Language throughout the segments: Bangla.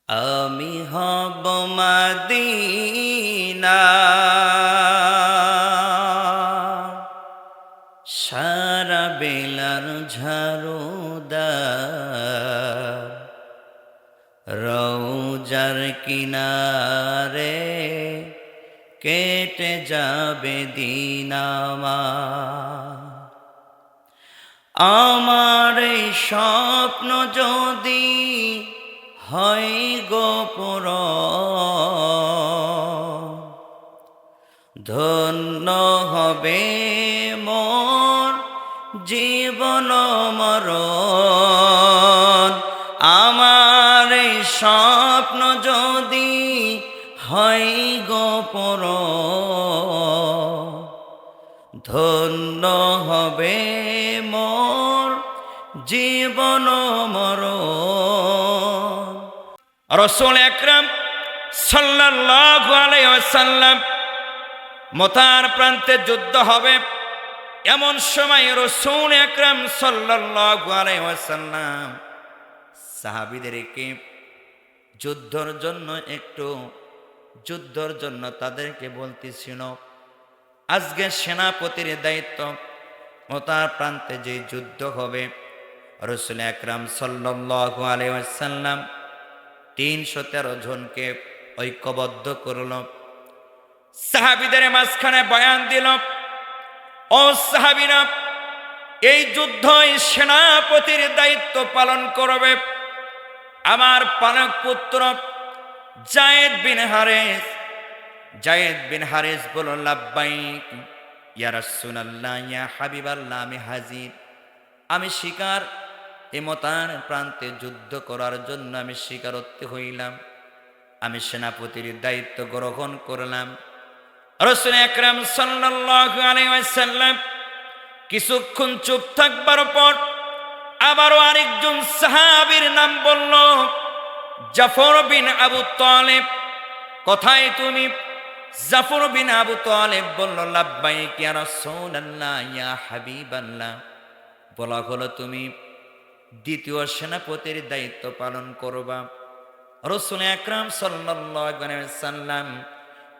আমি হব মদিনা সারা বেলার ঝাড়ুদার, রওজার কিনারে কেটে যাবে দিন আমার এই স্বপ্ন যদি হয় গোপুর, ধন্য হবে মোর জীবন মরণ। আমার এই স্বপ্ন যদি হয় গোপুর, ধন্য হবে মোর জীবন মরণ। রাসূল আকরাম সাল্লাল্লাহু আলাইহি ওয়াসাল্লাম মতার প্রান্তে যুদ্ধ হবে, এমন সময় রাসূল আকরাম সাল্লাল্লাহু আলাইহি ওয়াসাল্লাম সাহাবীদেরকে যুদ্ধর জন্য তাদেরকে বলতেছিল, আজকে সেনাপতির দায়িত্ব, মতার প্রান্তে যে যুদ্ধ হবে। রাসূল আকরাম সাল্লাল্লাহু আলাইহি ওয়াসাল্লাম 313 জনকে ঐক্যবদ্ধ করল, সাহাবীদের মাঝখানে বয়ান দিল, ও সাহাবীরা, এই যুদ্ধই সেনাপতির দায়িত্ব পালন করবে আমার পালক পুত্র যায়েদ বিন হারিস বলল, লাব্বাইক ইয়া রাসূলুল্লাহ, ইয়া হাবিবাল্লাহ, আমি হাজির, আমি শিকার, এ মতার প্রান্তে যুদ্ধ করার জন্য আমি স্বীকারোক্তি হইলাম, আমি সেনাপতির দায়িত্ব গ্রহণ করলাম। রাসূল আকরাম সাল্লাল্লাহু আলাইহি ওয়াসাল্লাম কিছুক্ষণ চুপ থাকবার পর আবারও আরেকজন সাহাবীর নাম বলল, জাফর বিন আবু তালেব। কোথায় তুমি? জাফর বিন আবু তালেব বলল, লাব্বাইক ইয়া রাসূলুল্লাহ, ইয়া হাবিবাল্লাহ। বলা হলো, তুমি দ্বিতীয় সেনাপতির দায়িত্ব পালন করবা। রাসূল আকরাম সাল্লাল্লাহু আলাইহি ওয়াসাল্লাম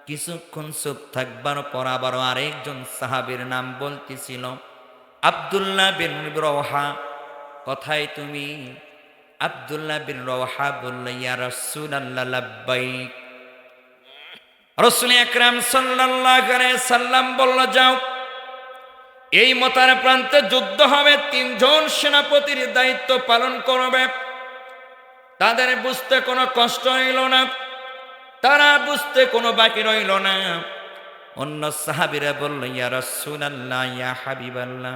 কিছুক্ষণ চুপ থাকবার পর আবারও আরেকজন সাহাবীর নাম বলতেছিল, আব্দুল্লাহ বিন রওহা। কোথায় তুমি? আব্দুল্লাহ বিন রওহা বলল, ইয়া রাসূলুল্লাহ, লাব্বাইক। রাসূল আকরাম সাল্লাল্লাহু আলাইহি সাল্লাম বলল, যাও, এই মতার প্রান্তে যুদ্ধ হবে, 3 জন সেনাপতির দায়িত্ব পালন করবে। তাদের বুঝতে কোনো কষ্ট হইল না, তারা বুঝতে কোনো বাকি রইল না। অন্য সাহাবীরা বলল, ইয়া রাসূলুল্লাহ, ইয়া হাবিবাল্লাহ,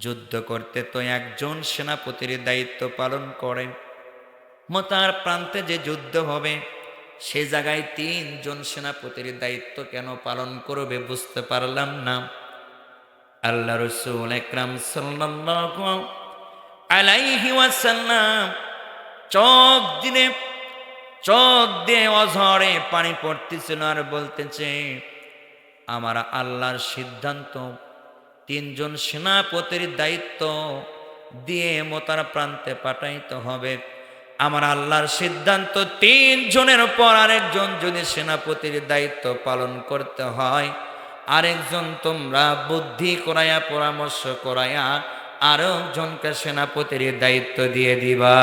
যুদ্ধ করতে তো একজন সেনাপতির দায়িত্ব পালন করে, মতার প্রান্তে যে যুদ্ধ হবে সে জায়গায় 3 জন সেনাপতির দায়িত্ব কেন পালন করবে বুঝতে পারলাম না। আল্লাহ রাসূল আকরাম সাল্লাল্লাহু আলাইহি ওয়াসাল্লাম চোখ দিয়ে অঝরে পানি পড়তেছিল আর বলতেছে, আমার আল্লাহর সিদ্ধান্ত 3 জন সেনাপতির দায়িত্ব দিয়ে মতার প্রান্তে পাঠাইতে হবে। আমার আল্লাহর সিদ্ধান্ত 3 জনের পর আরেকজন যদি সেনাপতির দায়িত্ব পালন করতে হয়, আরেকজন তোমরা বুদ্ধি করাইয়া পরামর্শ করাইয়া আরেকজনকে সেনাপতির দায়িত্ব দিয়ে দিবা।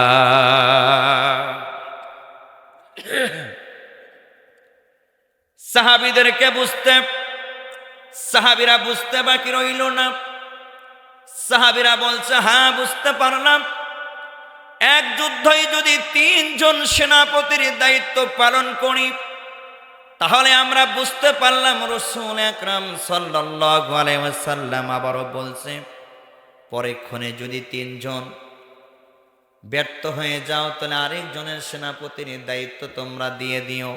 সাহাবীরা বুঝতে বাকি রইল না। সাহাবীরা বলছে, হ্যাঁ বুঝতে পারলাম, এক যুদ্ধই যদি 3 জন সেনাপতির দায়িত্ব পালন করি, তাহলে আমরা বুঝতে পারলাম রাসূল আকরাম সাল্লাল্লাহু আলাইহি ওয়াসাল্লাম আবারও বলছে, পরক্ষণে যদি 3 জন ব্যর্থ হয়ে যাও, তাহলে আরেকজনের সেনাপতির দায়িত্ব তোমরা দিয়ে দিও।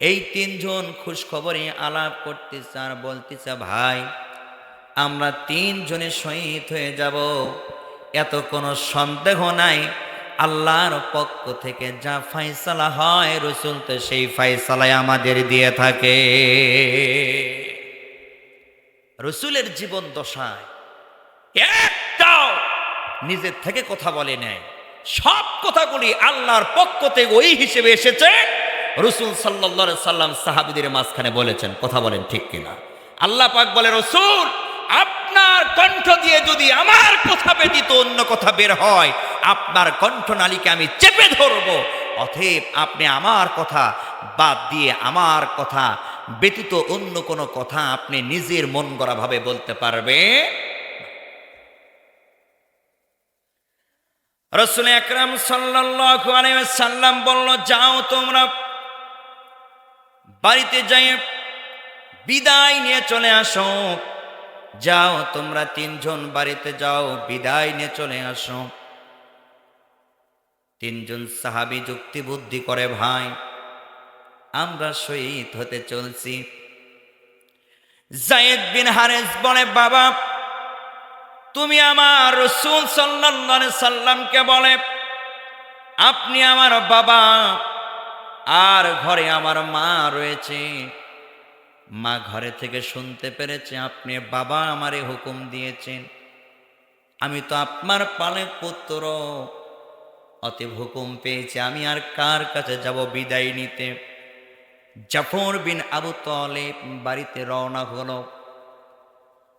এই 3 জন খুশখবরে আলাপ করতেছে আর বলতেছে, ভাই, আমরা 3 জনে শহীদ হয়ে যাব, এত কোনো সন্দেহ নাই। আল্লাহর পক্ষ থেকে যা ফয়সালা হয়, রাসূল তো সেই ফয়সালাই আমাদের দিয়ে থাকে। রাসূলের জীবন দশায় একটাও নিজের থেকে কথা বলে নাই, সব কথাগুলি আল্লাহর পক্ষ থেকে ওই হিসেবে এসেছে। রাসূল সাল্লাল্লাহু আলাইহি সাল্লাম সাহাবীদের মাঝখানে বলেছেন, কথা বলেন ঠিক কিনা? আল্লাহ পাক বলে, রাসূল আপনার কণ্ঠ দিয়ে যদি আমার কথা ব্যতীত অন্য কথা বের হয়, আপনার কণ্ঠনালীকে আমি চেপে ধরব। অতএব আপনি আমার কথা বাদ দিয়ে আমার কথা ব্যতীত অন্য কোনো কথা আপনি নিজের মন গড়া ভাবে বলতে পারবে। রাসূল আকরাম সাল্লাল্লাহু আলাইহি ওয়াসাল্লাম বলল, যাও তোমরা বাড়িতে যাই বিদায় নিয়ে চলে আসো। যাও তোমরা তিনজন বাড়িতে যাও, বিদায় নিয়ে চলে আসো। তিনজন সাহাবী যুক্তি বুদ্ধি করে, ভাই আমরা শহীদ হতে চলছি। যায়েদ বিন হারেস বলে, বাবা তুমি আমার রাসূল সাল্লাল্লাহু আলাইহি সাল্লামকে বলে আপনি আমার বাবা, আর ঘরে আমার মা রয়েছে। মা ঘরে থেকে শুনতে পেরেছে আপনি বাবা আমারে হুকুম দিয়েছেন, আমি তো আপনার পালক পুত্র, অতএব হুকুম পেয়েছি, আমি আর কার কাছে যাব বিদায় নিতে। জাফর বিন আবু তালেব বাড়িতে রওনা হলো।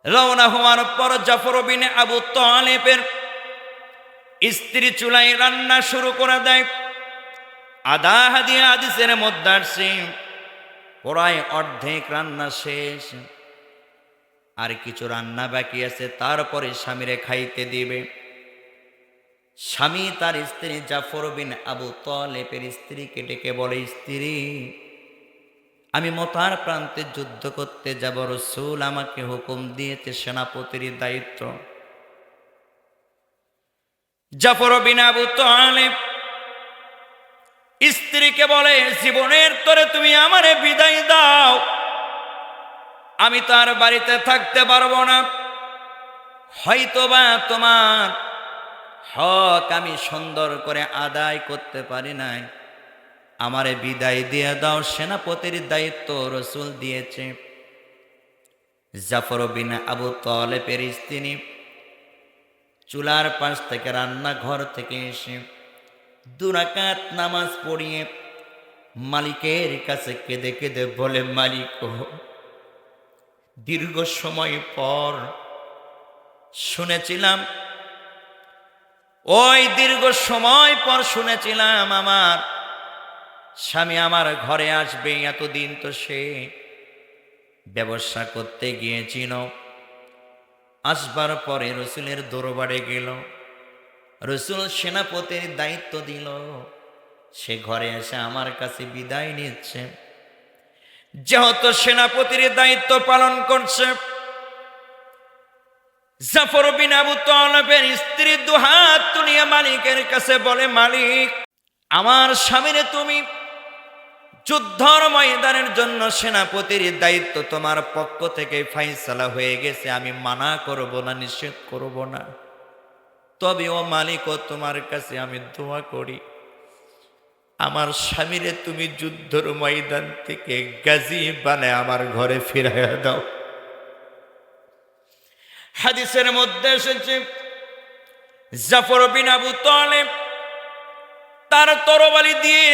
রওনা হওয়ার পর জাফর বিন আবু তালেবের স্ত্রী চুলায় রান্না শুরু করে দেয়। আদা হাদিয়া হাদিসের মধ্যে আসছে প্রায় অর্ধেক রান্না শেষ, আর কিছু রান্না বাকি আছে, তারপরে স্বামীরে খাইতে দিবে। স্বামী তার স্ত্রী জাফর বিন আবু তালেবের স্ত্রীকে ডেকে বলে, স্ত্রী আমি মতার প্রান্তে যুদ্ধ করতে যাব, রাসূল আমাকে হুকুম দিয়েছে সেনাপতির দায়িত্ব। জাফর বিন আবু তালেব স্ত্রীকে বলে, জীবনের তরে তুমি আমারে বিদায় দাও, আমি তার বাড়িতে থাকতে পারবো না, হয়তোবা তোমার হক আমি সুন্দর করে আদায় করতে পারি নাই, আমারে বিদায় দিয়ে দাও, সেনাপতির দায়িত্ব রাসূল দিয়েছে। জাফর বিন আবু তালেবের স্ত্রী চুলার পাশ থেকে রান্নাঘর থেকে এসে 2 রাকাত নামাজ পড়িয়ে মালিকের কাছে কেঁদে কেঁদে বলে, মালিক দীর্ঘ সময় পর শুনেছিলাম, ওই দীর্ঘ সময় পর শুনেছিলাম আমার স্বামী আমার ঘরে আসবে, এতদিন তো সে ব্যবসা করতে গিয়েছিল, আসবার পরে রাসূলের দরবারে গেল, রাসূল সেনাপতির দায়িত্ব দিল, সে ঘরে এসে আমার কাছে বিদায় নিচ্ছে। যেহেতু সেনাপতির দায়িত্ব পালন করছে, জাফর বিন আবু তালেবের স্ত্রী 2 হাত তুলিয়া মালিকের কাছে বলে, মালিক আমার স্বামীরে তুমি যুদ্ধর ময়দানের জন্য সেনাপতির দায়িত্ব তোমার পক্ষ থেকে ফাইসালা হয়ে গেছে, আমি মানা করব না, নিষেধ করব না, তবে ও মালিক ও তোমার কাছে আমি দোয়া করি, আমার স্বামীরে তুমি যুদ্ধর ময়দান থেকে গাজী বানায় আমার ঘরে ফিরাইয়া দাও। হাদিসের মধ্যে এসেছে জাফর বিন আবু তালেব তার তরবারি দিয়ে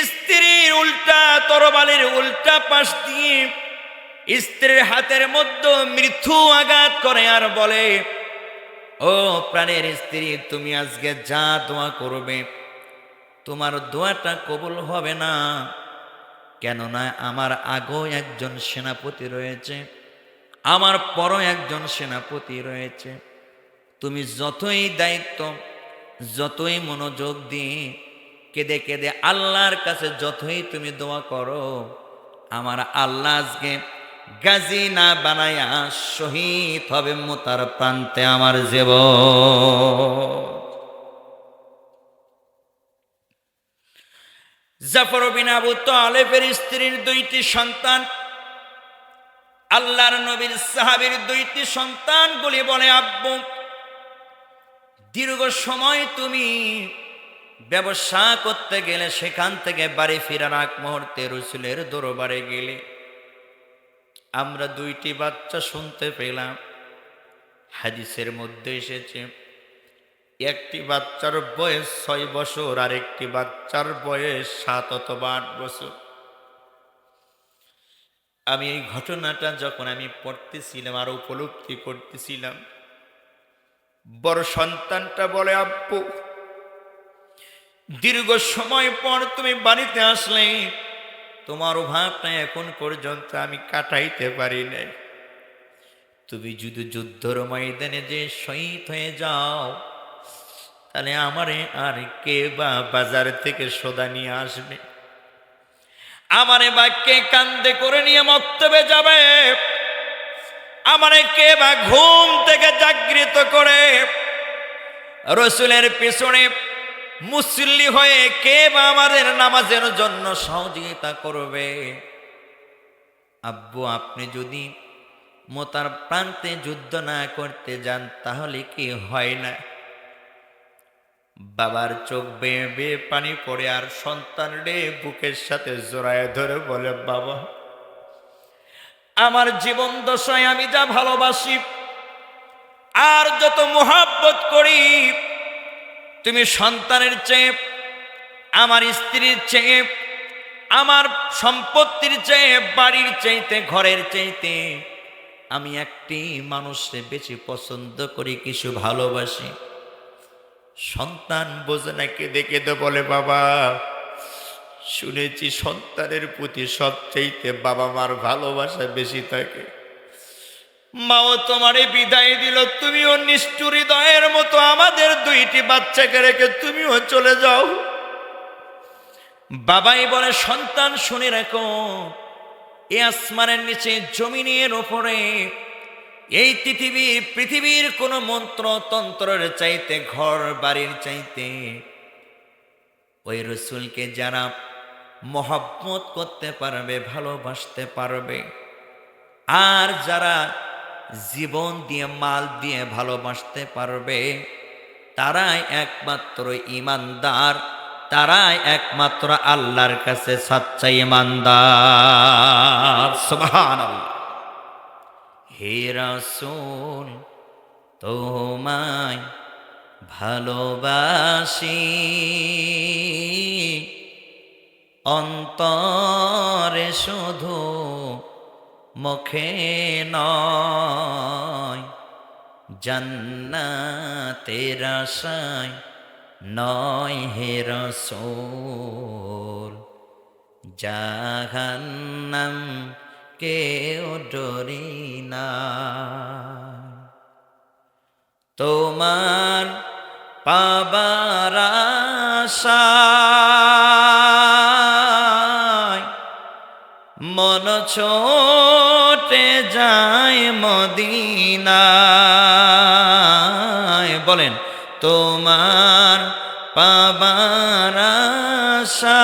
স্ত্রীর উল্টা তরবারির উল্টা পাশ দিয়ে স্ত্রীর হাতের মধ্যে মৃত্যু আঘাত করে আর বলে, ও প্রাণের স্ত্রী তুমি আজকে যা দোয়া করবে তোমার দোয়াটা কবুল হবে না, কেননা আমার আগেও একজন সেনাপতি রয়েছে, আমার পরও একজন সেনাপতি রয়েছে, তুমি যতই দায়িত্ব যতই মনোযোগ দিয়ে কেঁদে কেঁদে আল্লাহর কাছে যতই তুমি দোয়া করো, আমার আল্লাহ আজকে গাজী না বানায়া শহীদ হবে মোতার প্রান্তে আমার জীবন। জাফর বিন আবু তালেবের স্ত্রীর 2টি সন্তান, আল্লাহর নবীর সাহাবীর 2টি সন্তানগুলি বলে, আব্বু দীর্ঘ সময় তুমি ব্যবসা করতে গেলে, সেখান থেকে বাড়ি ফেরার আগ মুহূর্তে রাসূলের দরবারে গেলে, আমরা 2টি বাচ্চা শুনতে পেলাম। হাদিসের মধ্যে এসেছে একটি বাচ্চার বয়স 6 বছর আর একটি বাচ্চার বয়স 7 অথবা 8 বছর। আমি এই ঘটনাটা যখন আমি পড়তেছিলাম আর উপলব্ধি করতেছিলাম, বড় সন্তানটা বলে, আব্বু দীর্ঘ সময় পর তুমি বাড়িতে আসলে, তোমার অভাবটা এখন পর্যন্ত আমি কাটাইতে পারি নাই। তুমি যদি যুদ্ধর ময়দানে যে শহীদ হয়ে যাও, তাহলে আমারে আর কে বা বাজার থেকে সদা নিয়ে আসবে? আমারে বা কে কান্দে করে নিয়ে মক্তবে যাবে? আমারে কে বা ঘুম থেকে জাগৃত করে রসুলের পিছনে মুসল্লি হয়ে কে বা আমাদের নামাজের জন্য সহযোগিতা করবে? আব্বু আপনি যদি মোতার প্রান্তে যুদ্ধ না করতে যান তাহলে কি হয় না? বাবার চোখ বেয়ে বেয়ে পানি পড়ে আর সন্তান রে বুকের সাথে জড়ায় ধরে বলে, বাবা আমার জীবন দশায় আমি যা ভালোবাসি আর যত মোহাব্বত করি, তুমি সন্তানের চেয়ে, আমার স্ত্রীর চেয়ে, আমার সম্পত্তির চেয়ে, বাড়ির চাইতে, ঘরের চাইতে আমি একটি মানুষকে বেশি পছন্দ করি, কিছু ভালোবাসি। সন্তান বোঝে না, কেঁদে কেঁদে বলে, বাবা শুনেছি সন্তানের প্রতি সবচাইতে বাবা মার ভালোবাসা বেশি থাকে। মাও তোমারে বিদায় দিল, তুমিও নিষ্ঠুর হৃদয়ের মতো আমাদের দুইটি বাচ্চাকে রেখে তুমিও চলে যাও। বাবাই বলে, সন্তান শুনে রাখো, এ আসমানের নিচে জমিনের ওপরে এই পৃথিবীর কোনো মন্ত্র তন্ত্রের চাইতে, ঘর বাড়ির চাইতে ওই রসুলকে যারা মহব্বত করতে পারবে, ভালোবাসতে পারবে, আর যারা জীবন দিয়ে, মাল দিয়ে ভালোবাসতে পারবে, তারাই একমাত্র ঈমানদার, তারাই একমাত্র আল্লাহর কাছে সচ্চা ঈমানদার। সুবহানাল্লাহ। হে রাসূল তোমায় ভালোবাসি, অন্তরে শুধু মুখে নয়, জান্নাতের আশায় নয় হে রাসূল, জাহান্নাম কেউ ডরি না। তোমার পাবার আশায় মন ছোটে যায় মদিনায়। বলেন, তোমার পাবার আশায়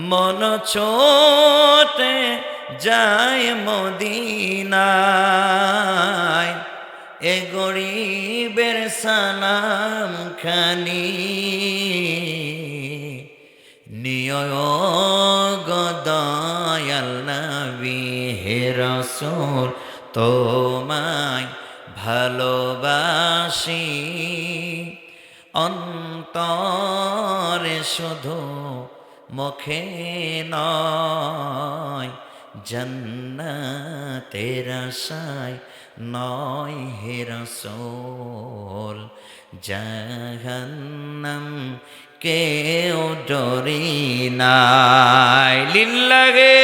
মন ছোটে যায় মদিনায়, এ গরিবের সালাম খানি নিয় গো দয়াল নবী। হে রাসূল তোমায় ভালোবাসি, অন্তরে শুধু মুখে নয়, জান্নাতের আশায় নয় হে রাসূল, জাহান্নাম কেউ ডরি নাই। লিল্লাহে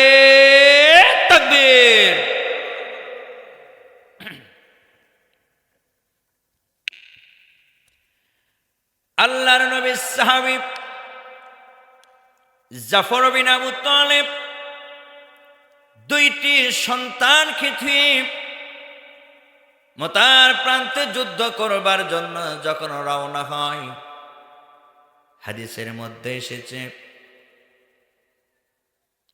তাকবীর। আল্লাহর নবীর সাহাবী জাফর বিন আবু তালেব দুইটি সন্তানকে থুয়ে মতার প্রান্তে যুদ্ধ করবার জন্য যখন রওনা হয়, হাদিসের মধ্যে এসেছে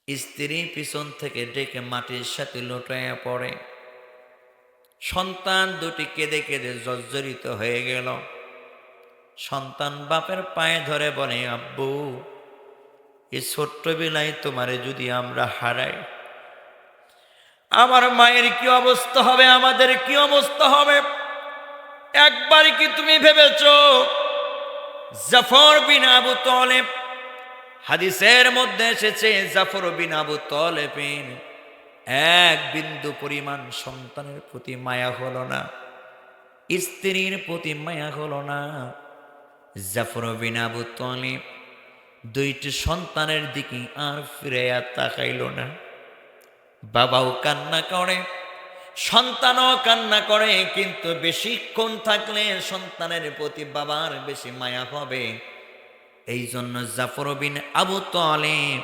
স্ত্রী পিছন থেকে ডেকে মাটির সাথে লুটাইয়া পড়ে। সন্তান দুটি কেঁদে কেঁদে জর্জরিত হয়ে গেল। সন্তান বাপের পায়ে ধরে বলে, আব্বু এই ছোট্ট বেলায় তোমারে যদি আমরা হারাই, আমার মায়ের কি অবস্থা হবে, আমাদের কি অবস্থা হবে? একবার কি তুমি ভেবেছো? জাফর বিন আবু তালেব, হাদিসের মধ্যে এসেছে জাফর বিন আবু তালেবের এক বিন্দু পরিমাণ সন্তানের প্রতি মায়া হলো না, স্ত্রীর প্রতি মায়া হলো না। জাফর বিন আবু তালেব দুইটি সন্তানের দিকে আর ফিরে তাকাইল না। বাবাও কান্না করে, সন্তানও কান্না করে, কিন্তু বেশিক্ষণ থাকলে সন্তানের প্রতি বাবার বেশি মায়া হবে। এই জন্য জাফর বিন আবু তালেব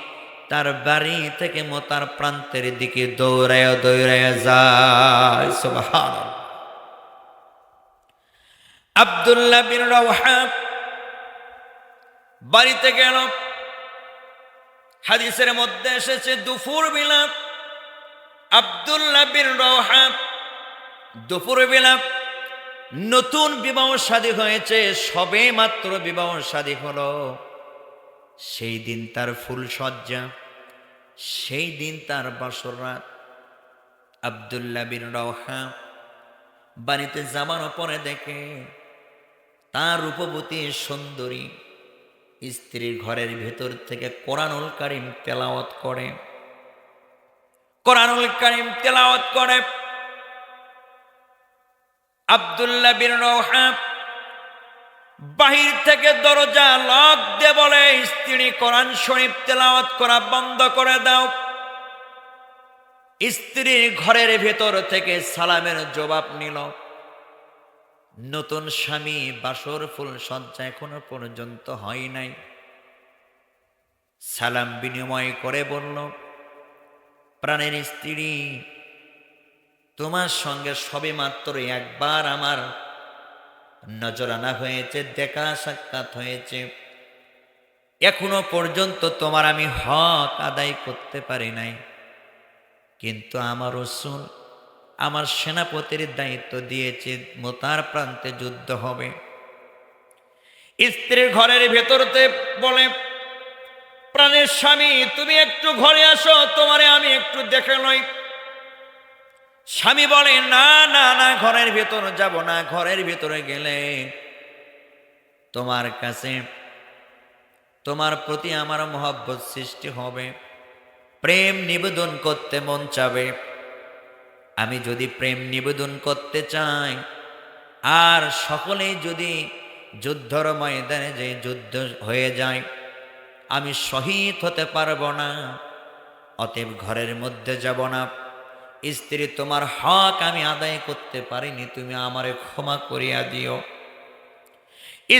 তার বাড়ি থেকে মতার প্রান্তের দিকে দৌড়ায় দৌড়ায় যায়। সুবহানাল্লাহ। আব্দুল্লাহ বিন রাওহা বাড়িতে গেল। হাদিসের মধ্যে এসেছে দুপুর বেলা আব্দুল্লাহ বিন রাওহা দুপুর বেলা নতুন বিবাহ শাদী হয়েছে, সবে মাত্র বিবাহ শাদী হলো। সেই দিন তার ফুল সজ্জা, সেই দিন তার বাসর রাত। আব্দুল্লাহ বিন রাওহা বাড়িতে যাবার পরে দেখে তার রূপবতী সুন্দরী স্ত্রীর ঘরের ভেতর থেকে কোরআনুল কারীম তেলাওয়াত করে, কোরআনুল কারীম তেলাওয়াত করে। আব্দুল্লাহ বিন রাওহা বাহির থেকে দরজা লক দিয়ে বলে, স্ত্রী কোরআন শরীফ তেলাওয়াত করা বন্ধ করে দাও। স্ত্রী ঘরের ভেতর থেকে সালামের জবাব নিল। নতুন স্বামী বাসর ফুল সজ্জা এখনো পর্যন্ত হয় নাই। সালাম বিনিময় করে বলল, প্রাণের স্ত্রী, তোমার সঙ্গে সবে মাত্র একবার আমার নজরানা হয়েছে, দেখা সাক্ষাৎ হয়েছে, এখনো পর্যন্ত তোমার আমি হক আদায় করতে পারি নাই। কিন্তু আমার রাসূল আমার সেনাপতির দায়িত্ব দিয়েছে, মোতার প্রান্তে যুদ্ধ হবে। স্ত্রীর ঘরের ভেতরতে বলে, প্রাণের স্বামী, তুমি একটু ঘরে আসো, তোমারে আমি একটু দেখে লই। স্বামী বলে, না না না, ঘরের ভেতর যাব না, ঘরের ভেতরে গেলে তোমার কাছে তোমার প্রতি আমার মহব্বত সৃষ্টি হবে, প্রেম নিবেদন করতে মন চাবে। আমি যদি প্রেম নিবেদন করতে চাই আর সকলেই যদি যুদ্ধর ময়দানে যে যুদ্ধ হয়ে যায়, আমি শহীদ হতে পারবো না, অতএব ঘরের মধ্যে যাব না। স্ত্রী, তোমার হক আমি আদায় করতে পারিনি, তুমি আমারে ক্ষমা করিয়া দিও।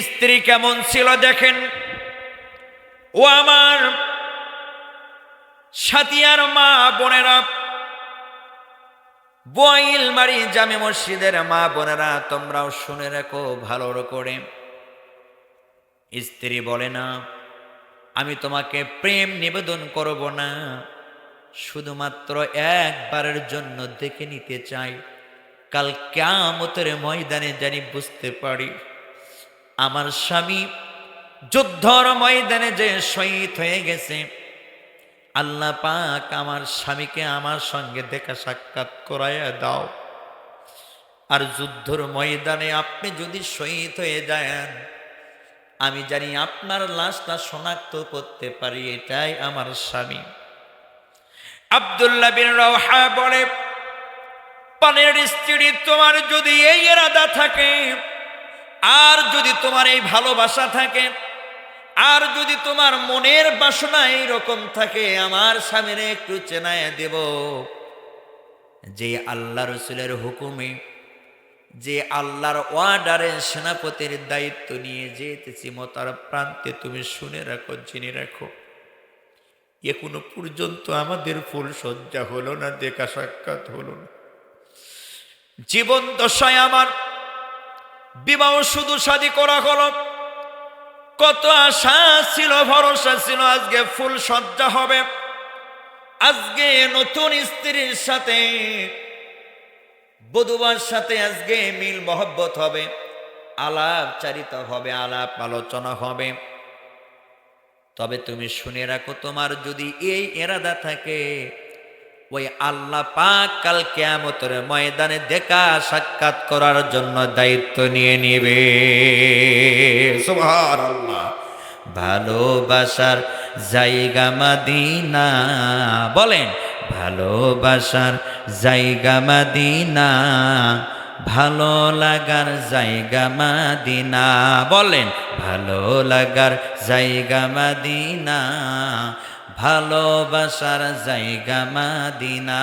স্ত্রী কেমন ছিল দেখেন। ও আমার সাথিয়ার মা বোনেরা, বোয়াইল মারি জামে মসজিদের মা বোনেরা, তোমরাও শুনে রাখো ভালো করে। স্ত্রী বলে, না, আমি তোমাকে প্রেম নিবেদন করব না, শুধুমাত্র একবারের জন্য দেখে নিতে চাই, কাল কিয়ামতের ময়দানে জানি বুঝতে পারি আমার স্বামী যুদ্ধর ময়দানে যে শহীদ হয়ে গেছে। আল্লাহ পাক আমার স্বামীকে আমার সঙ্গে দেখা সাক্ষাৎ করাইয়া দাও। আর যুদ্ধর ময়দানে আপনি যদি শহীদ হয়ে যান, আমি জানি আপনার লাশটা শনাক্ত করতে পারি, এটাই আমার স্বামী। আব্দুল্লাহ বিন রাওহা বলে, প্রাণের স্ত্রী, তোমার যদি এই ইরাদা থাকে, আর যদি তোমার এই ভালোবাসা থাকে, আর যদি তোমার মনের বাসনা এইরকম থাকে, আমার স্বামীরে একটু চেনায় দেব, যে আল্লাহ রসুলের হুকুমে, যে আল্লাহর ওয়ার্ডারে সেনাপতির দায়িত্ব নিয়ে যেতেছি মতার প্রান্তে, তুমি শুনে রাখো, জেনে রাখো, এখনো পর্যন্ত আমাদের ফুল সজ্জা হলো না, দেখা সাক্ষাৎ হলো না। জীবন দশায় আমার বিবাহ শুধু শাদী করা হলো, কত আশা ছিল, ভরসা ছিল, আজকে ফুল সজ্জা হবে, আজকে নতুন স্ত্রীর সাথে বধূর সাথে আজকে মিল মহব্বত হবে, আলাপ চারিত হবে, আলাপ আলোচনা হবে। তবে তুমি শুনে রাখো, তোমার যদি এই ইরাদা থাকে, ওই আল্লাহ পাক কাল কিয়ামতের ময়দানে দেখা সাক্ষাৎ করার জন্য দায়িত্ব নিয়ে নিবে। সুবহানাল্লাহ। ভালোবাসার জায়গা মদিনা, বলেন ভালোবাসার জায়গা মদিনা, ভালো লাগার জায়গা মদিনা, বলেন ভালো লাগার জায়গা মদিনা, ভালোবাসার জায়গা মদিনা।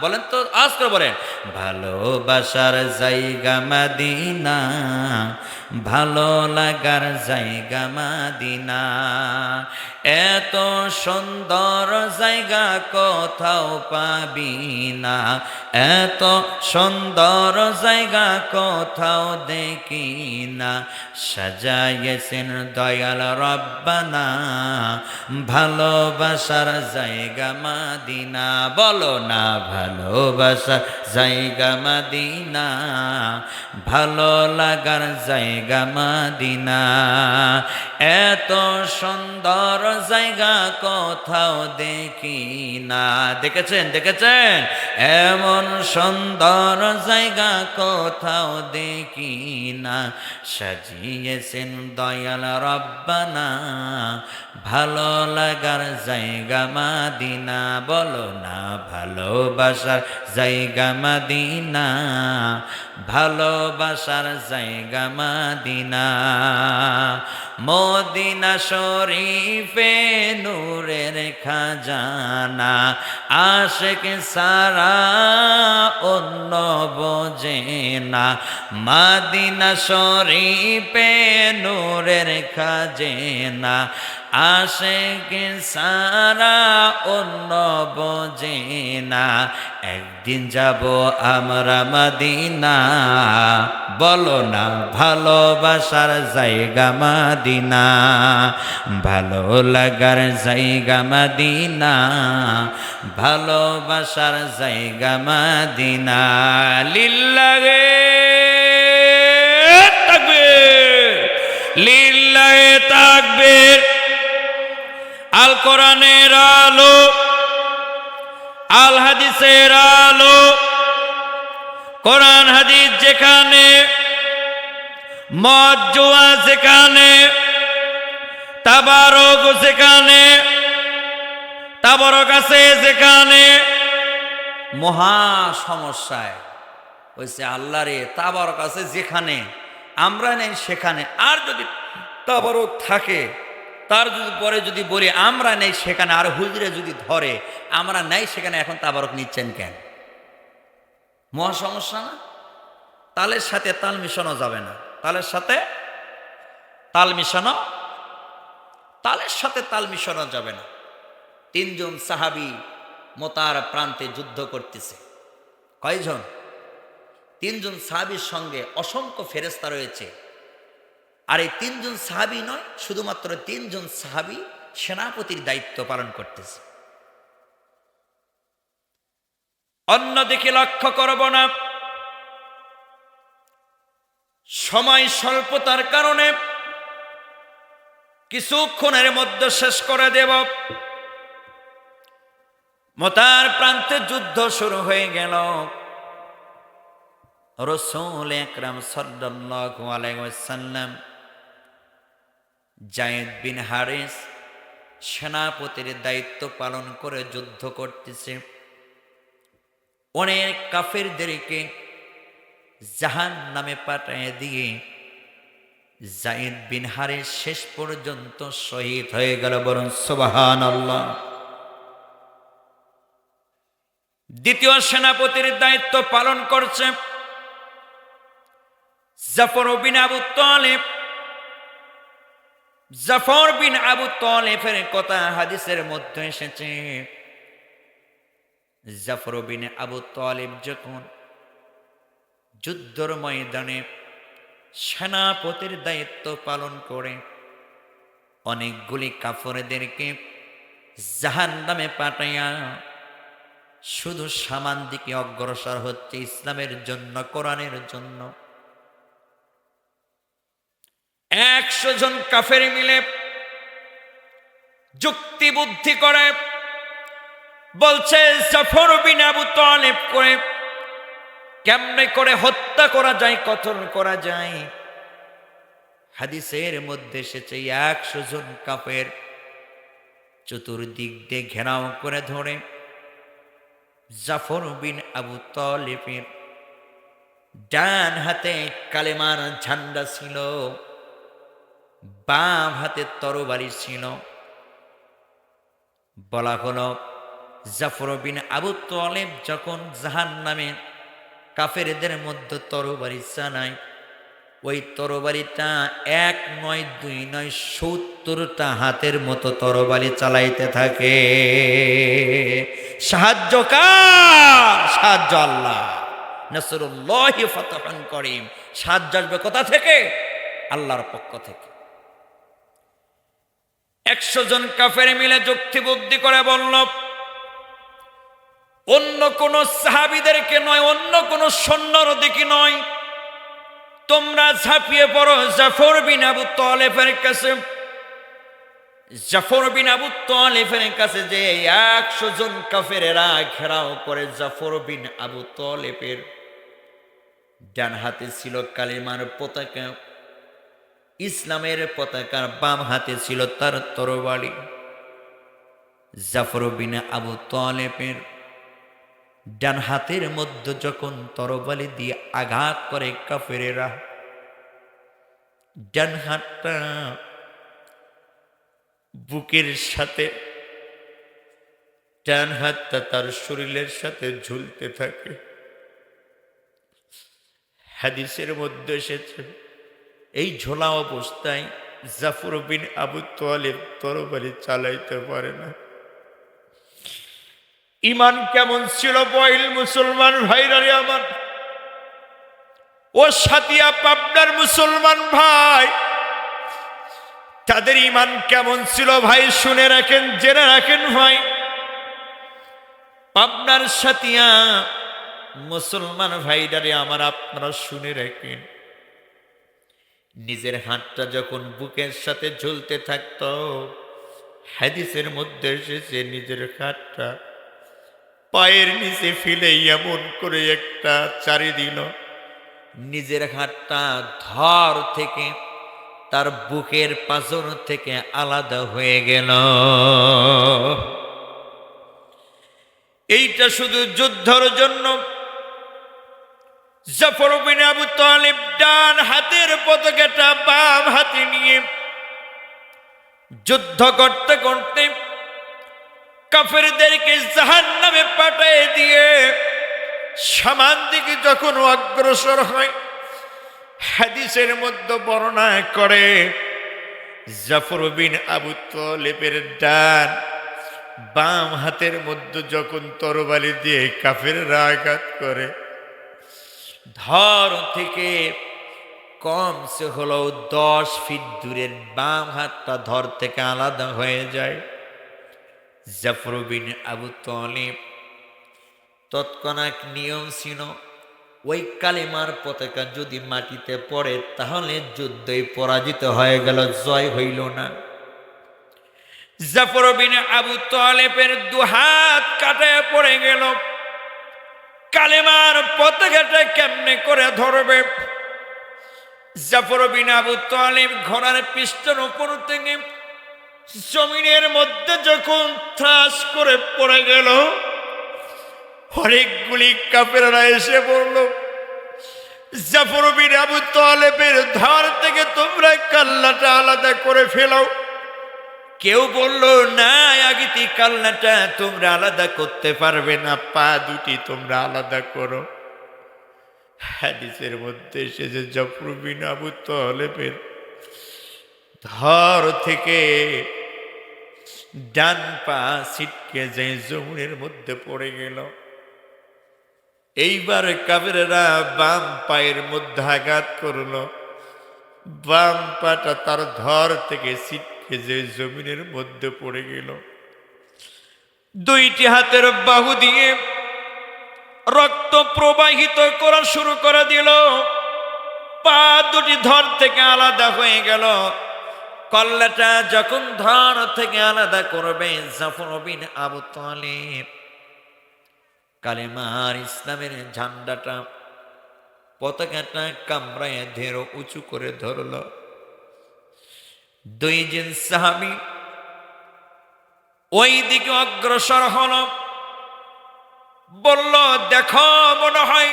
বলেন তো আজ করে বলেন, ভালোবাসার জায়গা মদিনা, ভালো লাগার জায়গা মদিনা। এত সুন্দর জায়গা কোথাও পাবি না, এত সুন্দর জায়গা কোথাও দেখি না, সাজাইয়েছেন দয়াল রব্বানা ভালোবাসার জায়গা মদিনা। বলো না ভালোবাসার জায়গা মদিনা, ভালো লাগার জায়গা মদিনা। এত সুন্দর জায়গা কোথাও দেখি না। দেখেছেন দেখেছেন, এমন সুন্দর জায়গা কোথাও দেখি না, সাজিয়েছেন দয়াল রব্বানা ভালো লাগার জায়গা মদিনা। বলো না ভালোবাসার জায়গা মদিনা, ভালোবাসার জায়গা মদিনা। মদিনা শরীফে নূরের খাজানা, আশিক সারা অন্য বোঝে না। মদিনা শরীফে নূরের খাজানা, আশিক সারা অন্য বোঝে না। একদিন যাব আমরা মদিনা, বলো না ভালোবাসার জায়গা মদিনা, ভালো লাগার জায়গা মদিনা, ভালোবাসার জায়গা মদিনা। লিল্লাহে তাকবীর, লিল্লাহে তাকবীর। আল কোরআনের আলো, আল হাদিসের আলো, কোরআন হাদিস যেখানে, মদ জুয়া যেখানে, তাবারক যেখানে, তাবারক আছে যেখানে, মহা সমস্যায় হয়েছে। আল্লাহ রে, তাবারক আছে যেখানে, আমরা নেই সেখানে। আর যদি তাবারক থাকে, তার যদি পরে যদি বলি আমরা নেই সেখানে, আর হুজুরে যদি ধরে আমরা নেই সেখানে, এখন তাবারক নিচ্ছেন কেন? মহা সমস্যা না? তালের সাথে তাল মিশানো যাবে না, তালের সাথে তাল মিশানো, তালের সাথে তাল মিশানো যাবে না। তিনজন সাহাবী মোতার প্রান্তে যুদ্ধ করতেছে। কয়জন? তিনজন সাহাবীর সঙ্গে অসংখ্য ফেরেশতা রয়েছে। আর এই তিনজন সাহাবী নয়, শুধুমাত্র তিনজন সাহাবী সেনাপতির দায়িত্ব পালন করতেছে। অন্যদিকে লক্ষ্য করব না, সময় স্বল্পতার কারণে কিছুক্ষণের মধ্যে শেষ করে দেব। মোতার প্রান্তে যুদ্ধ শুরু হয়ে গেল। রাসূল আকরাম সাল্লাল্লাহু আলাইহি ওয়াসাল্লাম যায়েদ বিন হারিস সেনাপতির দায়িত্ব পালন করে যুদ্ধ করতেছে। অনেক কাফেরদেরকে জাহান্নামে পাঠিয়ে দিয়ে যায়েদ বিন হারিস শেষ পর্যন্ত শহীদ হয়ে গেল। বরং সুবহানাল্লাহ। দ্বিতীয় সেনাপতির দায়িত্ব পালন করছে জাফর বিন আবু তালিব। জাফর বিন আবু তালিবের কথা হাদিসের মধ্যে এসেছে। জাফর বিন আবু তালিব যখন যুদ্ধের ময়দানে সেনাপতির দায়িত্ব পালন করে অনেকগুলি কাফেরদেরকে জাহান্নামে পাঠাইয়া শুধু সামান দিকে অগ্রসর হচ্ছে ইসলামের জন্য, কোরআনের জন্য। 100 জন কাফের মিলে যুক্তি বুদ্ধি করে বলছে জাফর বিন আবু তালেব করে কেমনে করে হত্যা করা যায়, কতল করা যায়। হাদিসের মধ্যে এসেছে 100 জন কাফের চতুর্দিক দিয়ে ঘেরাও করে ধরে জাফর বিন আবু তালেবের ডান হাতে কালেমার ঝান্ডা ছিল, বাম হাতে তরবারি ছিল। বলা হলো জাফর বিন আবু তালেব যখন জাহান্নামে কাফেরদের মধ্যে তরবারি চালায়, ওই তরবারিটা 1 নয় 2 নয় 70টা হাতের মতো তরবারি চালাইতে থাকে। সাহায্য কার? সাহায্য আল্লাহ। নাসরুল্লাহি ফাতহুন করিম। সাহায্য আসবে কোথা থেকে? আল্লাহর পক্ষ থেকে। 100 জন কাফের মিলে যুক্তি বুদ্ধি করে বলল, অন্য কোন সাহাবীদেরকে নয়, অন্য কোন সৈন্যর দিকে নয়, তোমরা ঝাঁপিয়ে পড়ো জাফর বিন আবু তালেবের কাছে। জাফর বিন আবু তালেবের কাছে যে 100 জন কাফেরেরা ঘেরাও করে জাফর বিন আবু তালেবের ডান হাতে ছিল কালিমার পতাকা, ইসলামের পতাকা, বাম হাতে ছিল তার তরবারি। জাফর বিন আবু তালেবের ডান হাতের মধ্যে যখন তরবারি দিয়ে আঘাত করে কাফেরেরা, ডান হাতটা বুকের সাথে, ডান হাতটা তার শরীরের সাথে ঝুলতে থাকে। হাদিসের মধ্যে এসেছে এই ঝোলা অবস্থায় জাফর বিন আবু তালেব তরবারি চালাইতে পারে না। ইমান কেমন ছিল বয়ল মুসলমান ভাইরা রে আমার, ও সাতিয়া পাবনার মুসলমান ভাই, তাদের ইমান কেমন ছিল ভাই শুনে রাখেন, জেনে রাখেন ভাই। পাবনার সাতিয়া মুসলমান ভাইরা রে আমার, আপনারা শুনে রাখেন, নিজের হাতটা যখন বুকের সাথে ঝুলতে থাকতো, হাদিসের মধ্যে এসেছে নিজের হাতটা পায়ের নিচে ফেলে এমন করে একটা চারি দিল, নিজের হাতটা ধর থেকে তার বুকের পাঁজর থেকে আলাদা হয়ে গেল। এইটা শুধু যুদ্ধের জন্য। জাফর বিন আবু তালেব ডান হাতের পতাকাটা বাম হাতে নিয়ে যুদ্ধ করতে করতে কাফেরদেরকে জাহান্নামে পাঠিয়ে দিয়ে সামান দিকে যখন অগ্রসর হয়, হাদিসের মধ্যে বর্ণনা করে জাফর বিন আবু তালেবের ডান বাম হাতের মধ্যে যখন তরবারি দিয়ে কাফেররা আঘাত করে, ধর থেকে কমসে হলো 10 ফিট দূরের বাম হাতটা ধর থেকে আলাদা হয়ে যায়। জাফর বিন আবু তালেব তৎক্ষণাৎ নিয়ম ছিল, ওই কালেমার পতাকা যদি মাটিতে পড়ে তাহলে যুদ্ধই পরাজিত হয়ে গেল, জয় হইল না। জাফর বিন আবু তালেবের 2 হাত কাটায় পড়ে গেল। কালেমার পতাকাটা কেমনে করে ধরবে? জাফর বিন আবু তালেব ঘোড়ার পিষ্টন উপর থেকে জমিনের মধ্যে যখন ঠাস করে পড়ে গেল, অনেকগুলি কাফেররা এসে বলল, জাফর বিন আবু তালেবের ধার থেকে তোমরা কাল্লাটা আলাদা করে ফেলাও। কেউ বলল, না, আগেতি কাল্লাটা তোমরা আলাদা করতে পারবে না, পা দুটি তোমরা আলাদা করো। হাদিসের মধ্যে এসেছে জাফর বিন আবু তালেবের ধর থেকে ডান পা ছিটকে যে জমিনের মধ্যে পড়ে গেল। এইবার কাফেররা বাম পায়ের মধ্যে আঘাত করলো, বাম পাটা তার ধর থেকে ছিটকে যে জমিনের মধ্যে পড়ে গেল। 2টি হাতের বাহু দিয়ে রক্ত প্রবাহিত করা শুরু করে দিল, পা দুটি ধর থেকে আলাদা হয়ে গেল। কল্লাটা যখন ধর থেকে আলাদা করবে, জাফর বিন আবু তালেব কালেমার ইসলামের ঝান্ডাটা পতাকাটা কামড়ায় ধেরো উঁচু করে ধরল। দুইজন সাহাবী ওই দিকে অগ্রসর হল, বলল, দেখো মনে হয়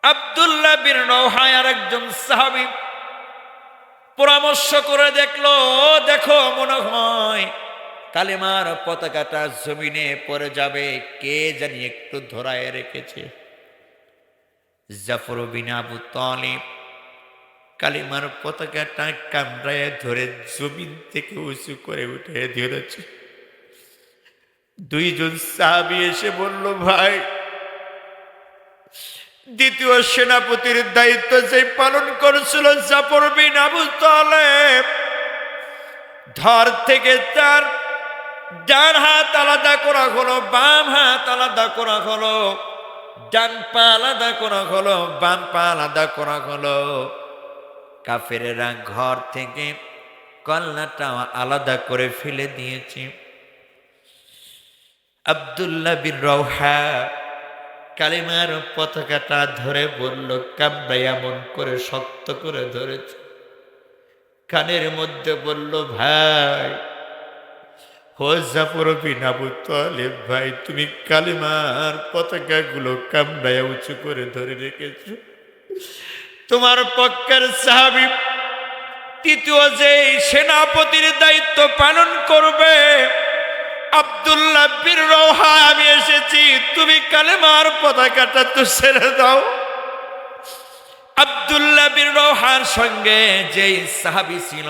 আব্দুল্লাহ বিন রওহা আর একজন সাহাবী পরামর্শ করে দেখলো, দেখো মনে হয় কালেমার পতাকাটা জমিনে পড়ে যাবে, কে জানি একটু ধরায় রেখেছে। জাফর বিন আবু তালিব কালেমার পতাকাটা কামড়ায় ধরে জমিন থেকে উঁচু করে উঠে ধরেছে। দুইজন সাহাবী এসে বলল, ভাই, দ্বিতীয় সেনাপতির দায়িত্ব যে পালন করেছিল জাফর বিন আবু তালেব, ধর থেকে তার ডান হাত আলাদা করা হলো, বাম হাত আলাদা করা হলো, ডান পা আলাদা করা হলো, বাম পা আলাদা করা হলো। কাফেরেরা ঘর থেকে কল্লাটা আলাদা করে ফেলে দিয়েছে। আব্দুল্লাহ বিন রওহা কালেমার পতাকাটা ধরে বলল, কামড়া এমন করে শক্ত করে ধরেছে, কানের মধ্যে বলল, ভাই, হো জাফর বিন আবু তালেব ভাই, তুমি কালেমার পতাকাগুলো কামড়ায় উঁচু করে ধরে রেখেছো। তোমার পক্ষের সাহাবী তৃতীয় যে সেনাপতির দায়িত্ব পালন করবে আব্দুল্লাহ বিন রওহা, আমি এসেছি, তুমি কালেমার পতাকাটা তো ছেড়ে দাও। আব্দুল্লাহ বিন রওহার সঙ্গে যেই সাহাবী ছিল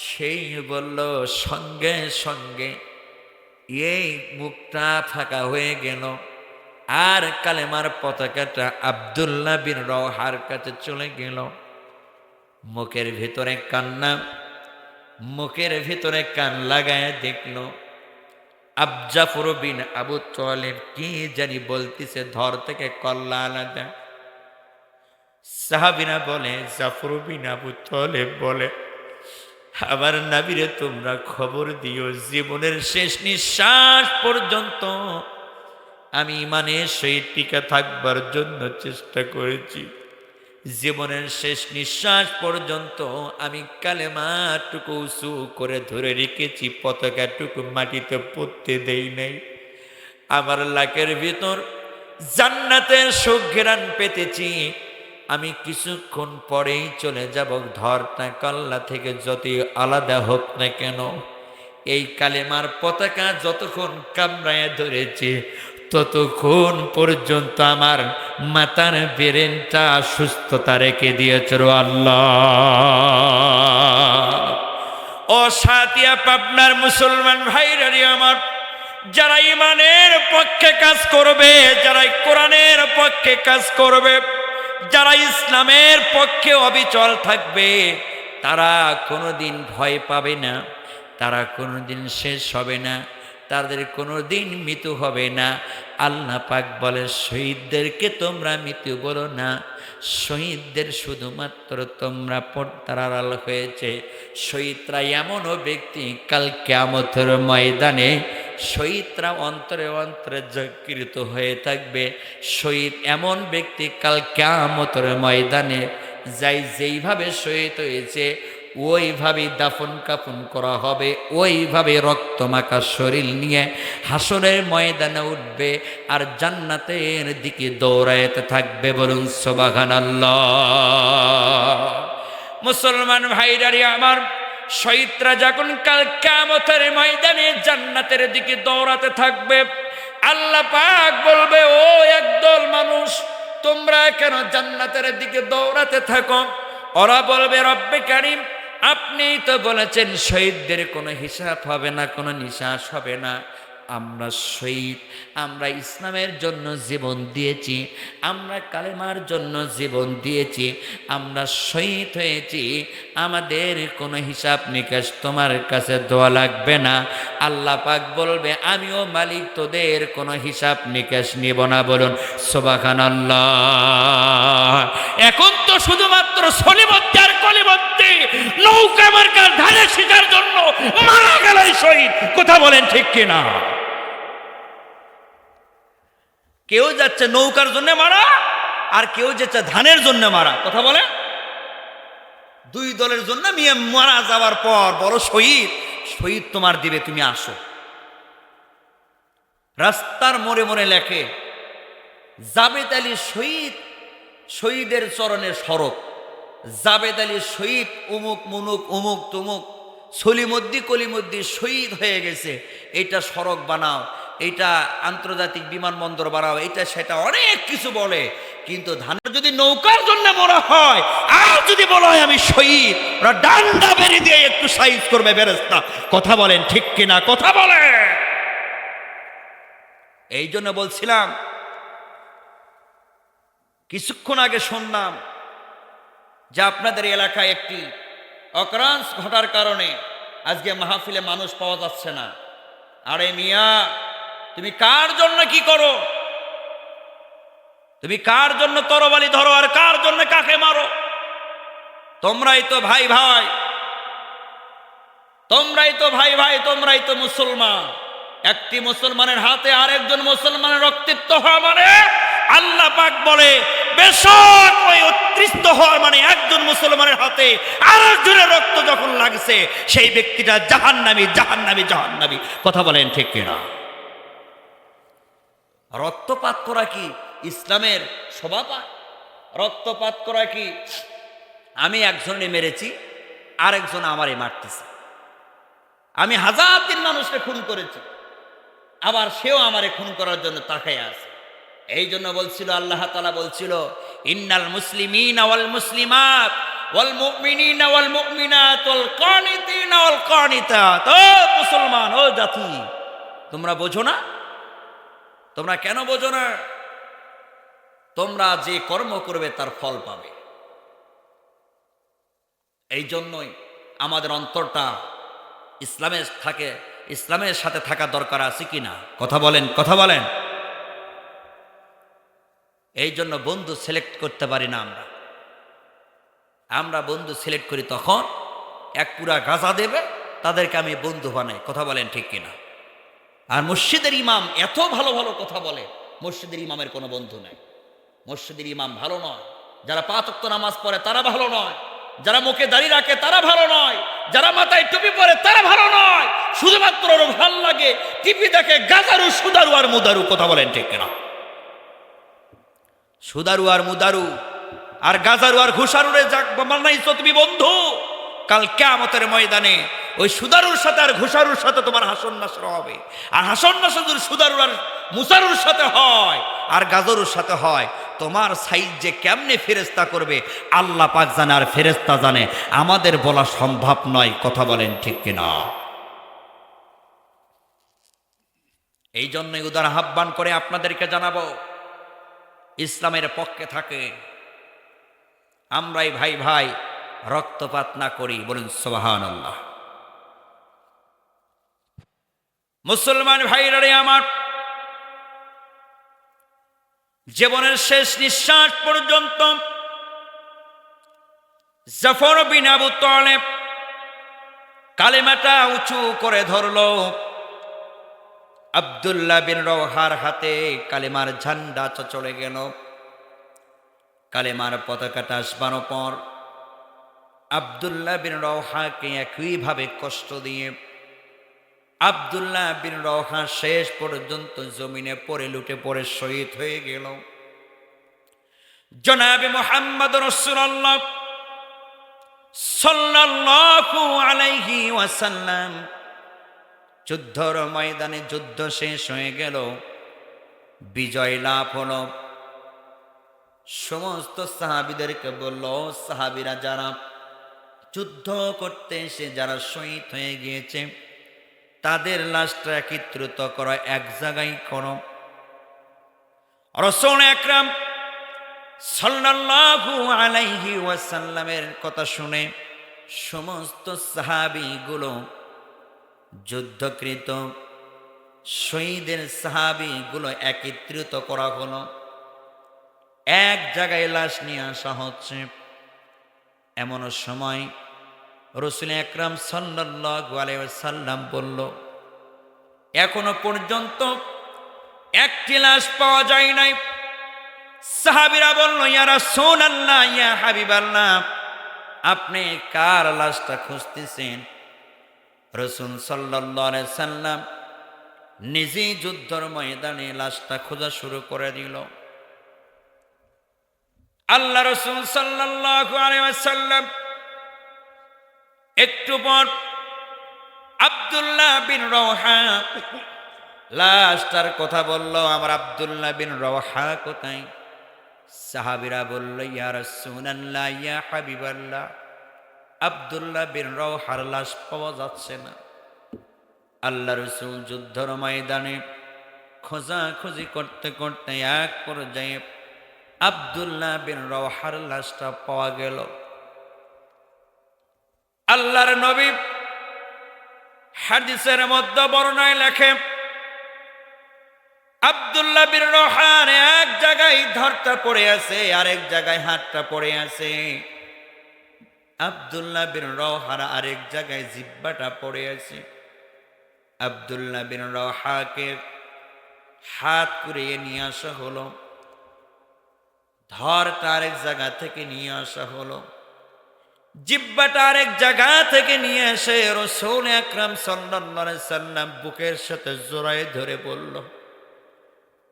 সেই বলল, সঙ্গে সঙ্গে এই মুখটা ফাঁকা হয়ে গেল, আর কালেমার পতাকাটা আব্দুল্লাহ বিন রওহার কাছে চলে গেল। মুখের ভিতরে কান্না, মুখের ভিতরে কান লাগায় দেখলো জাফর বিন আবু তালেব কি জানি বলতেছে, ধর থেকে কল্লা আলাদা। সাহাবীরা বলে, জাফর বিন আবু তালেব বলে, আমার নবীরে তোমরা খবর দিও, জীবনের শেষ নিঃশ্বাস পর্যন্ত আমি ইমানের সহিত টিকে থাকবার জন্য চেষ্টা করেছি। জীবনের শেষ নিঃশ্বাস পর্যন্ত আমি কালেমাটুকু উঁচু করে ধরে রেখেছি, পতাকাটুকু মাটিতে পড়তে দেই নাই। আমার লাকের ভিতর জান্নাতের সুঘ্রাণ পেতেছি, আমি কিছুক্ষণ পরেই চলে যাব, ধরটা কল্লা থেকে যতই আলাদা হোক না কেন, এই কালেমার পতাকা যতক্ষণ কামড়ায় ধরেছে ততক্ষণ পর্যন্ত আমার মাথার ব্রেনটা সুস্থতা রেখে দিয়েছিল আল্লাহ। ও সাতিয়া পাবনার মুসলমান ভাইরা আমার, যারা ইমানের পক্ষে কাজ করবে, যারা কোরআনের পক্ষে কাজ করবে, যারা ইসলামের পক্ষে অবিচল থাকবে, তারা কোনোদিন ভয় পাবে না, তারা কোনোদিন শেষ হবে না, তাদের কোনোদিন মৃত্যু হবে না। আল্লাহ পাক বলে, শহীদদেরকে তোমরা মৃত্যু বলো না, শহীদদের শুধুমাত্র তোমরা পর্দার আড়াল হয়েছে। শহীদরা এমনও ব্যক্তি কাল কিয়ামতের ময়দানে শহীদরা অন্তরে অন্তরে জাগৃত হয়ে থাকবে। শহীদ এমন ব্যক্তি কাল কিয়ামতের ময়দানে যাই যেইভাবে শহীদ হয়েছে ওইভাবেই দাফন কাফন করা হবে, ওইভাবে রক্তমাখা শরীর নিয়ে হাসরের ময়দানে উঠবে আর জান্নাতের দিকে দৌড়াইতে থাকবে। বলুন সুবহানাল্লাহ। মুসলমান ভাইরারি আমার, শহীদরা যখন কাল কিয়ামতের ময়দানে জান্নাতের দিকে দৌড়াতে থাকবে, আল্লাহ পাক বলবে, ও একদল মানুষ, তোমরা কেন জান্নাতের দিকে দৌড়াতে থাকো? ওরা বলবে, রব্বে কারীম, আপনি তো বলেছেন শহীদদের কোনো হিসাব হবে না, কোনো নিঃশ্বাস হবে না। আমরা শহীদ, আমরা ইসলামের জন্য জীবন দিয়েছি, আমরা কালেমার জন্য জীবন দিয়েছি, আমরা শহীদ হয়েছি, আমাদের কোনো হিসাব নিকাশ তোমার কাছে দেওয়া লাগবে না। আল্লাহ পাক বলবে, আমিও মালিক, তোদের কোনো হিসাব নিকাশ নিব না। বলুন সুবহানাল্লাহ। এখন তো শুধুমাত্র সলিমত্তি আর কলিমত্তি নৌকা মার্কার ধারে শিকার জন্য মারা গেলেই শহীদ। কথা বলেন ঠিক কিনা? কেউ যাচ্ছে নৌকার জন্য মারা, আর কেউ যাচ্ছে ধানের জন্য মারা। কথা বলে, দুই দলের জন্য মিয়া মারা যাওয়ার পর বড় শহীদ, শহীদ তোমার দিবে, তুমি আসো। রাস্তার মোড়ে মোড়ে লেখে জাবেদ আলী শহীদ, শহীদের চরণের সড়ক, জাবেদ আলী শহীদ, উমুক মুনুক উমুক তুমুক, সলিমদ্দি কলিমদ্দি শহীদ হয়ে গেছে, এটা সড়ক বানাও, এটা আন্তর্জাতিক বিমানবন্দর বানাও, এটা সেটা অনেক কিছু বলে। কিন্তু ধানের যদি নৌকার জন্য মরা হয়, আর যদি বলা হয় আমি শহীদ, ওরা ডান্ডা বেরিয়ে দিয়ে একটু সাইজ করবে ফেরেশতা। কথা বলেন ঠিক কিনা? কথা বলে। এই জন্য বলছিলাম, কিছুক্ষণ আগে শুনলাম যে আপনাদের এলাকায় একটি অকারেন্স ঘটার কারণে আজকে মাহফিলে মানুষ পাওয়া যাচ্ছে না। আরে মিয়া, তুমি কার জন্য কি করো? তুমি কার জন্য তরবারি ধরো আর কার জন্য কাকে মারো? তোমরাই তো ভাই ভাই, তোমরাই তো ভাই ভাই, তোমরাই তো মুসলমান। একটি মুসলমানের হাতে আরেকজন মুসলমানের রক্তাক্ত হওয়া মানে, আল্লাহ পাক বলে বেশক ওই উত্তৃষ্ট হওয়ার মানে একজন মুসলমানের হাতে আরেকজনের রক্ত যখন লাগছে, সেই ব্যক্তিটা জাহান্নামী, জাহান্নামী, জাহান্নামী। কথা বলেন ঠিক কিনা? রক্তপাত করা কি ইসলামের শোভা পায়? রক্তপাত করা কি আমি একজনে মেরেছি আরেকজন আমারে মারতেছে, আমি হাজার দিন মানুষকে খুন করেছি, আবার সেও আমারে খুন করার জন্য তাকায় আছে। এই জন্য বলছিল আল্লাহ তাআলা বলছিল, ইন্নাল মুসলিমিনা ওয়াল মুসলিমাত ওয়াল মুমিনিনা ওয়াল মুমিনাত ওয়াল কানিতিনা ওয়াল কানিতাত। ও মুসলমান, ও জাতি, তোমরা বোঝো না? তোমরা কেন বোঝো না? তোমরা যে কর্ম করবে তার ফল পাবে। এই জন্যই আমাদের অন্তরটা ইসলামের সাথে থাকা দরকার আছে কিনা? কথা বলেন, কথা বলেন। এই জন্য বন্ধু সিলেক্ট করতে পারি না আমরা বন্ধু সিলেক্ট করি তখন এক পুরা গাজা দেবে, তাদেরকে আমি বন্ধু বানাই। কথা বলেন ঠিক কিনা? আর মসজিদের ইমাম এত ভালো ভালো কথা বলে, মসজিদের ইমামের কোনো বন্ধু নাই। মসজিদের ইমাম ভালো নয়, যারা 5 ওয়াক্ত নামাজ পড়ে তারা ভালো নয়, যারা মুখে দাড়ি রাখে তারা ভালো নয়, যারা মাথায় টুপি পরে তারা ভালো নয়। শুধুমাত্র ওর ভাল লাগে টিপি দেখে গাজারু, সুদারু আর মুদারু। কথা বলেন ঠিক কিনা? সুদারু আর মুদারু আর গাজারু আর ঘুষারুরে বানাইছো তুমি বন্ধু, কাল কিয়ামতের ময়দানে ওই সুদারুর সাথে আর ঘুষারুর সাথে তোমার হাসন নাসর হবে। আর হাসন নাসর যদি সুদারুর আর মুসারুর সাথে হয় আর গাজরুর সাথে হয়, তোমার সাইজ যে কেমনে ফেরেশতা করবে আল্লাহ পাক জানে আর ফেরেশতা জানে, আমাদের বলা সম্ভব নয়। কথা বলেন ঠিক কিনা? এই জন্যই উদার আহ্বান করে আপনাদেরকে জানাবো, ইসলামের পক্ষে থাকে, আমরাই ভাই ভাই রক্তপাত না করি। বলুন সুবহানাল্লাহ। মুসলমান ভাইরা রে আমার, জীবনের শেষ নিঃশ্বাস পর্যন্ত জাফর বিন আবু তালেব কালেমাটা উঁচু করে ধরল। আব্দুল্লাহ বিন রওহার হাতে কালেমার ঝান্ডা চলে গেল। কালেমার পতাকাটা আসবানোর পর আব্দুল্লাহ বিন রওহাকে একইভাবে কষ্ট দিয়ে আব্দুল্লাহ বিন রওহা শেষ পর্যন্ত জমিনে পড়ে লুটে পড়ে শহীদ হয়ে গেল। জনাবে মুহাম্মদ রাসূলুল্লাহ সাল্লাল্লাহু আলাইহি ওয়াসাল্লাম যুদ্ধর ময়দানে যুদ্ধ শেষ হয়ে গেল, বিজয় লাভ হলো। সমস্ত সাহাবীদেরকে বলল, সাহাবীরা যারা যুদ্ধ করতে এসে যারা শহীদ হয়ে গিয়েছে তাদের লাশটা একত্রিত করা, এক জায়গায় করো। রাসূল আকরাম সাল্লাল্লাহু আলাইহি ওয়াসাল্লামের কথা শুনে সমস্ত সাহাবীগুলো, যুদ্ধকৃত শহীদের সাহাবীগুলো একত্রিত করা হলো, এক জায়গায় লাশ নিয়ে আসা হচ্ছে। এমন সময় রাসূল আকরাম সাল্লাল্লাহু আলাইহি ওয়াসাল্লাম বলল, এখনো পর্যন্ত একটি লাশ পাওয়া যায় নাই। সাহাবীরা বলল, ইয়া রাসূলুল্লাহ, ইয়া হাবিবাল্লাহ, আপনি কার লাশটা খুঁজতেছেন? রাসূল সাল্লাল্লাহু আলাইহি সাল্লাম নিজেই যুদ্ধের ময়দানে লাশটা খোঁজা শুরু করে দিল। আল্লাহ রাসূল সাল্লাল্লাহু আলাইহি ওয়াসাল্লাম একটু পর আব্দুল্লাহ বিন রওহা লাশটার কথা বলল, আমার আব্দুল্লাহ বিন রওহা কোথায়? সাহাবীরা বলল, ইয়া রাসূলুল্লাহ, ইয়া হাবিবাল্লাহ, আব্দুল্লাহ বিন রওহার লাশ পাওয়া যাচ্ছে না। আল্লাহ রাসূল যুদ্ধের ময়দানে খোঁজাখুঁজি করতে করতে এক পর্যায়ে আব্দুল্লাহ বিন রওহার লাশটা পাওয়া গেল। আল্লাহর নবী হাদিসের মধ্যে বর্ণনায় লেখে, আব্দুল্লাহ বিন রওহার এক জায়গায় ধরটা পড়ে আছে, আরেক জায়গায় হাতটা পড়ে আছে। আব্দুল্লাহ বিন রওহার আরেক জায়গায় জিহ্বাটা পড়ে আছে। আব্দুল্লাহ বিন রওহাকে হাত কুড়িয়ে নিয়ে আসা হলো, ধরটা আরেক জায়গা থেকে নিয়ে আসা হলো, জিহ্বাটা আরেক জায়গা থেকে নিয়ে এসে রাসূল আকরাম সাল্লাল্লাহু আলাইহি সাল্লাম বুকের সাথে জড়ায়ে ধরে বলল,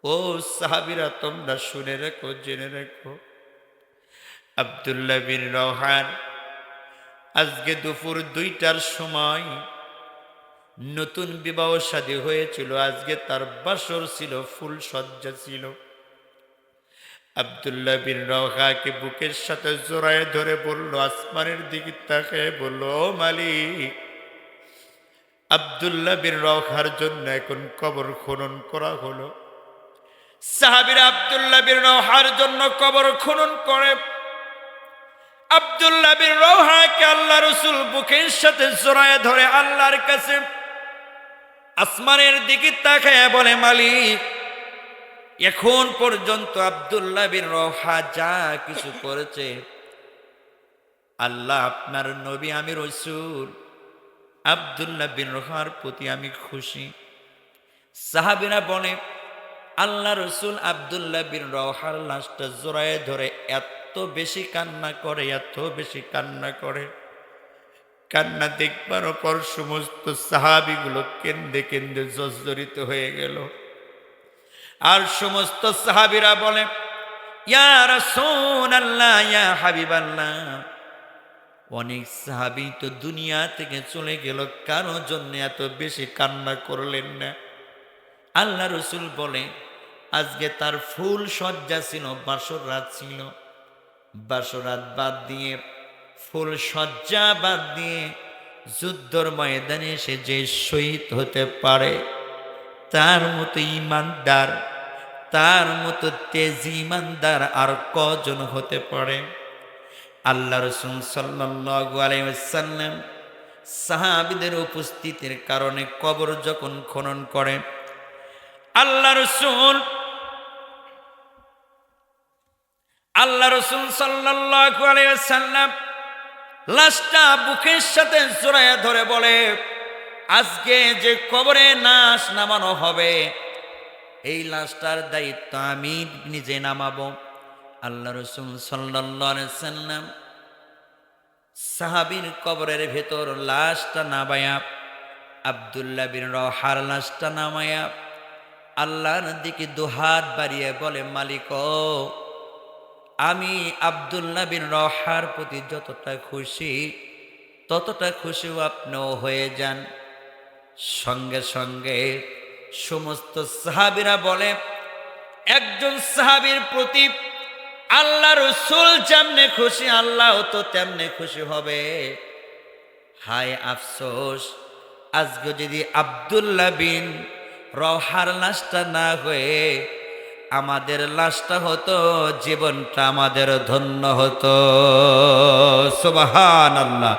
ও সাহাবীরা, তোমরা শুনে রেখো, জেনে রেখো, আব্দুল্লাহ বিন রওহার আজকে দুপুর 2টার সময় নতুন বিবাহ শাদী হয়েছিল। আজকে তার বাসর ছিল, ফুল সজ্জা ছিল। আব্দুল্লাহ বিন রওহাকে বুকের সাথে জড়ায়ে ধরে বলল, আসমানের দিকে তাকিয়ে বলল, ও মালিক, আব্দুল্লাহ বিন রওহার জন্য এখন কবর খনন করা হলো। সাহাবীরা আব্দুল্লাহ বিন রওহার জন্য কবর খনন করে। আব্দুল্লাহ বিন রওহাকে আল্লাহ রাসূল বুকের সাথে জড়ায়ে ধরে আল্লাহর কাছে আসমানের দিকে তাকায় বলে, মালিক, এখন পর্যন্ত আব্দুল্লাহ বিন রওহা যা কিছু করেছে, আল্লাহ আপনার নবী, আমি রাসূল আব্দুল্লাহ বিন রওহার প্রতি আমি খুশি। সাহাবীরা বলে, আল্লাহ রাসূল আব্দুল্লাহ বিন রওহার লাশটা জড়ায়ে ধরে এত বেশি কান্না করে, এত বেশি কান্না করে, কান্না দেখবার পর সমস্ত সাহাবীগুলো কেন্দে কেন্দে জর্জরিত হয়ে গেল। আর সমস্ত সাহাবীরা বলে, ইয়া রাসূলুল্লাহ, ইয়া হাবিবাল্লাহ, অনেক সাহাবী তো দুনিয়া থেকে চলে গেল, কারো জন্য এত বেশি কান্না করলেন না? আল্লাহ রাসূল বলে, আজকে তার ফুল সজ্জা ছিল, বাসর রাত ছিল। বাসর রাত বাদ দিয়ে, ফুল সজ্জা বাদ দিয়ে যুদ্ধর ময়দানে সে যে শহীদ হতে পারে, তার মতো ইমানদার, তার মতো তেজি ইমানদার আর কজন হতে পারে? আল্লাহ রাসূল সাল্লাল্লাহু আলাইহি ওয়াসাল্লাম সাহাবীদের উপস্থিতির কারণে কবর যখন খনন করেন, আল্লাহ রাসূল সাল্লাল্লাহু আলাইহি ওয়াসাল্লাম লাশটা বুকের সাথে জড়ায়ে ধরে বলে, আজকে যে কবরে লাশ নামানো হবে, এই লাশটার দায়িত্ব আমি নিজে নামাবো। আল্লাহ রাসূল সাল্লাল্লাহু আলাইহি ওয়াসাল্লাম সাহাবীর কবরের ভেতর লাশটা নামায়া, আব্দুল্লাহ বিন রওহার লাশটা নামায়া আল্লাহর দিকে দুহাত বাড়িয়ে বলে, মালিক, আমি আব্দুল্লাহ বিন রওহার প্রতি যতটা খুশি, ততটা খুশিও আপনিও হয়ে যান। সঙ্গে সঙ্গে সমস্ত সাহাবীরা বলে, একজন সাহাবীর প্রতি আল্লাহ রাসূল যেমনে খুশি, আল্লাহ তো তেমনে খুশি হবে। হায় আফসোস, আজকে যদি আব্দুল্লাহ বিন রওহার লাশটা না হয়ে আমাদের লাশটা হতো, জীবনটা আমাদের ধন্য হতো। সুবহানাল্লাহ।